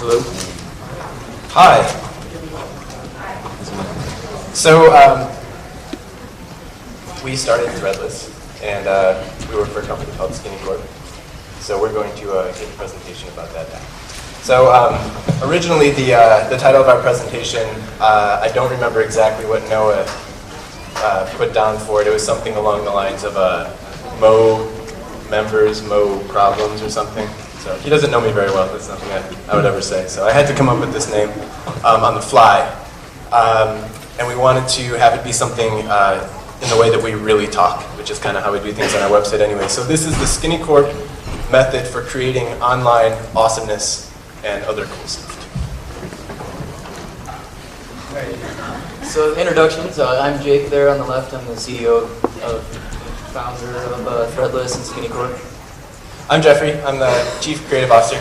Hello. Hi. So we started Threadless, and we work for a company called SkinnyCorp. So we're going to give a presentation about that now. So originally the title of our presentation, I don't remember exactly what Noah put down for it. It was something along the lines of Mo members, Mo problems or something. So he doesn't know me very well. That's nothing I would ever say. So I had to come up with this name on the fly. And we wanted to have it be something in the way that we really talk, which is kind of how we do things on our website anyway. So this is the SkinnyCorp method for creating online awesomeness and other cool stuff. So introductions, I'm Jake there on the left. I'm the CEO founder of Threadless and SkinnyCorp. I'm Jeffrey. I'm the Chief Creative Officer.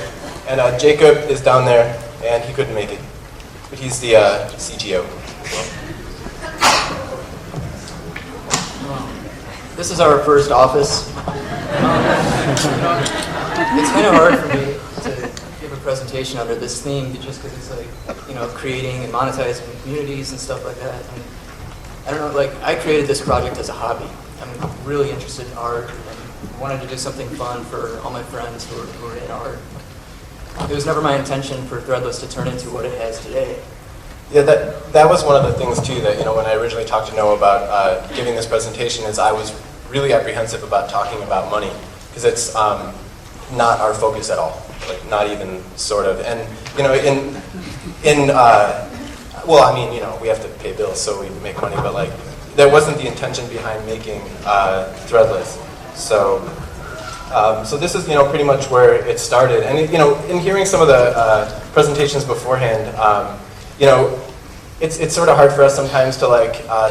And Jacob is down there, and he couldn't make it. But he's the CTO as well. This is our first office. It's kind of hard for me to give a presentation under this theme just because it's like, creating and monetizing communities and stuff like that. And I don't know, I created this project as a hobby. I'm really interested in art and wanted to do something fun for all my friends who are in art. It was never my intention for Threadless to turn into what it has today. Yeah, that was one of the things too that, when I originally talked to Noah about giving this presentation is I was really apprehensive about talking about money because it's not our focus at all, not even sort of. And, we have to pay bills so we make money, but that wasn't the intention behind making Threadless. So this is, pretty much where it started. And, in hearing some of the presentations beforehand, it's sort of hard for us sometimes to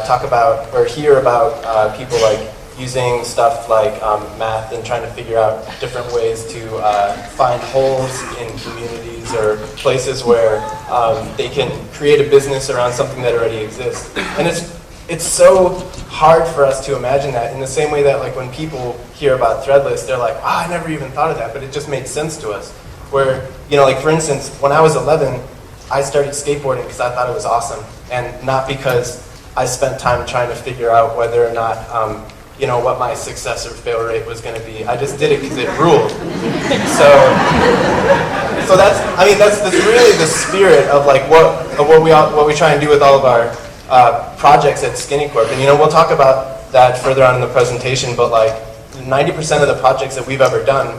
talk about or hear about people using stuff like math and trying to figure out different ways to find holes in communities or places where they can create a business around something that already exists. And it's so hard for us to imagine that in the same way that when people hear about Threadless, they're like, I never even thought of that, but it just made sense to us. Where, for instance, when I was 11, I started skateboarding because I thought it was awesome, and not because I spent time trying to figure out whether or not, what my success or fail rate was going to be. I just did it because it ruled. So that's really the spirit of what we try and do with all of our projects at SkinnyCorp. And we'll talk about that further on in the presentation. But 90% of the projects that we've ever done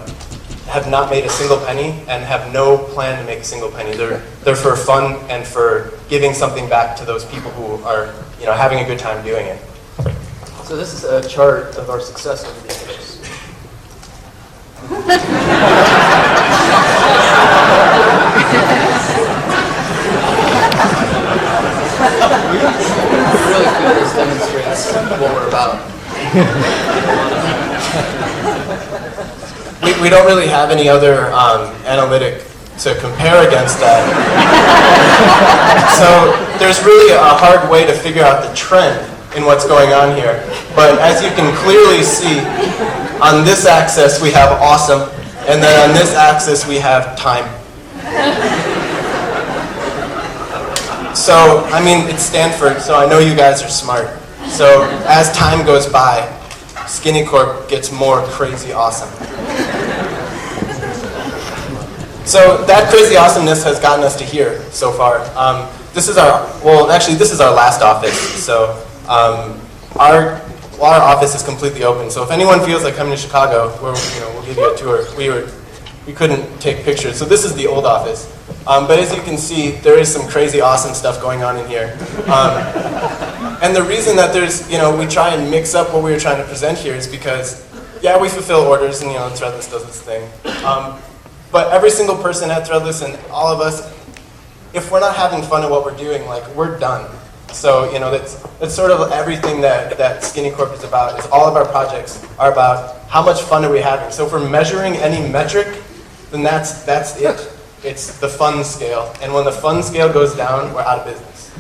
have not made a single penny and have no plan to make a single penny. They're for fun and for giving something back to those people who are having a good time doing it. So this is a chart of our success over the years. I really feel this demonstrates what we're about. We don't really have any other analytic to compare against that. So there's really a hard way to figure out the trend in what's going on here. But as you can clearly see, on this axis we have awesome, and then on this axis we have time. So, it's Stanford, so I know you guys are smart. So as time goes by, SkinnyCorp gets more crazy awesome. So that crazy awesomeness has gotten us to here so far. This is our last office. So our office is completely open. So if anyone feels like coming to Chicago, we'll give you a tour. We couldn't take pictures. So this is the old office. But as you can see, there is some crazy awesome stuff going on in here. And the reason that we try and mix up what we were trying to present here is because, we fulfill orders and Threadless does its thing. But every single person at Threadless and all of us, if we're not having fun at what we're doing, we're done. So, that's sort of everything that SkinnyCorp is about. Is all of our projects are about how much fun are we having. So if we're measuring any metric, then that's it. It's the fun scale. And when the fun scale goes down, we're out of business.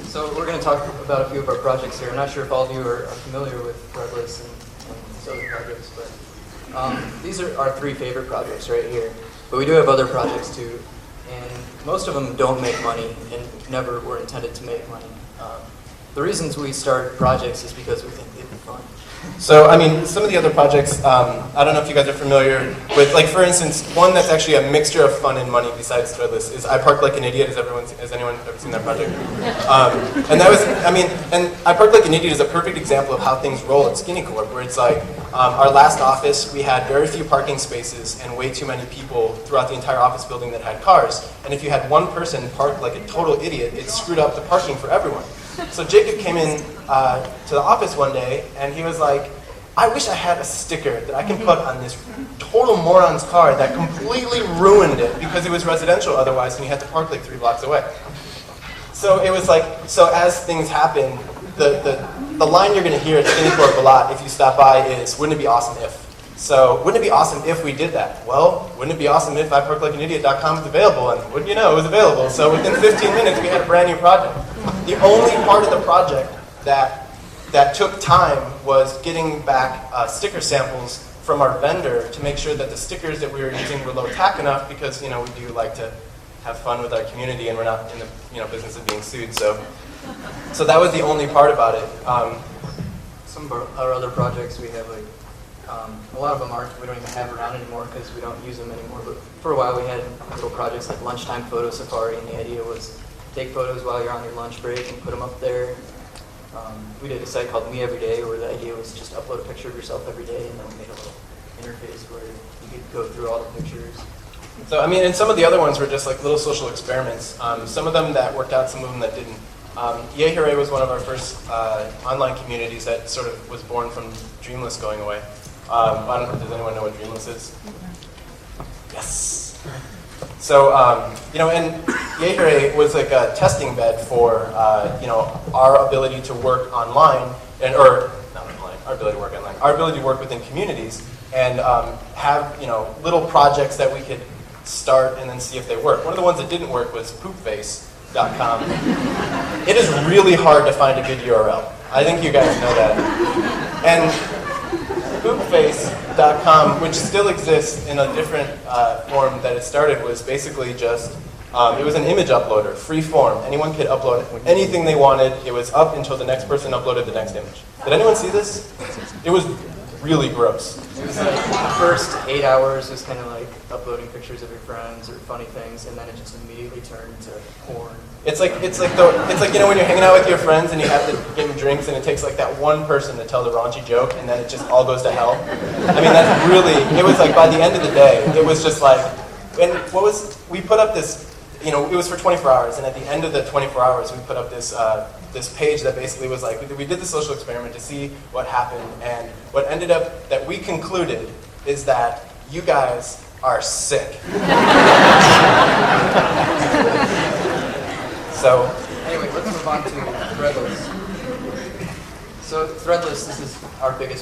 So we're going to talk about a few of our projects here. I'm not sure if all of you are familiar with Threadless and other projects, but These are our 3 favorite projects right here, but we do have other projects too, and most of them don't make money and never were intended to make money. The reasons we start projects is because we think they'd be fun. So, I mean, some of the other projects, I don't know if you guys are familiar with, like, for instance, one that's actually a mixture of fun and money besides Threadless is I Park Like an Idiot. Has anyone ever seen that project? And that was, I mean, and I Park Like an Idiot is a perfect example of how things roll at SkinnyCorp, where it's like, our last office, we had very few parking spaces and way too many people throughout the entire office building that had cars. And if you had one person parked like a total idiot, it screwed up the parking for everyone. So Jacob came in to the office one day, and he was like, I wish I had a sticker that I can put on this total moron's car that completely ruined it because it was residential otherwise and he had to park like 3 blocks away. So it was like, so as things happen, the line you're going to hear at SkinnyCorp a lot if you stop by is, wouldn't it be awesome if? So wouldn't it be awesome if we did that? Well, wouldn't it be awesome if iparklikeanidiot.com was available? And wouldn't you know, it was available. So within 15 minutes, we had a brand new project. The only part of the project that took time was getting back sticker samples from our vendor to make sure that the stickers that we were using were low tack enough because, you know, we do like to have fun with our community and we're not in the, you know, business of being sued. So that was the only part about it. Some of our other projects we have like, a lot of them we don't even have around anymore because we don't use them anymore. But for a while we had little projects like lunchtime photo safari, and the idea was take photos while you're on your lunch break and put them up there. We did a site called Me Every Day where the idea was just upload a picture of yourself every day, and then we made a little interface where you could go through all the pictures. So, I mean, and some of the other ones were just like little social experiments. Some of them that worked out, some of them that didn't. Yay Hooray was one of our first online communities that sort of was born from Dreamless going away. I don't know, does anyone know what Dreamless is? Yes! So, you know, and Yay Hooray was like a testing bed for, you know, our ability to work online, or not online, our ability to work online, our ability to work within communities and have, you know, little projects that we could start and then see if they work. One of the ones that didn't work was poopface.com. It is really hard to find a good URL. I think you guys know that. And poopface.com, which still exists in a different form that it started, was basically just, it was an image uploader, free form. Anyone could upload anything they wanted. It was up until the next person uploaded the next image. Did anyone see this? It was really gross. It was like the first 8 hours was kind of like uploading pictures of your friends or funny things, and then it just immediately turned to porn. It's like you know when you're hanging out with your friends and you have to give them drinks and it takes like that one person to tell the raunchy joke and then it just all goes to hell. I mean that's really, it was like by the end of the day it was just like, and we put up this, you know, it was for 24 hours and at the end of the 24 hours we put up this this page that basically was like, we did the social experiment to see what happened, and what ended up that we concluded is that you guys are sick. So anyway, let's move on to Threadless. So Threadless, this is our biggest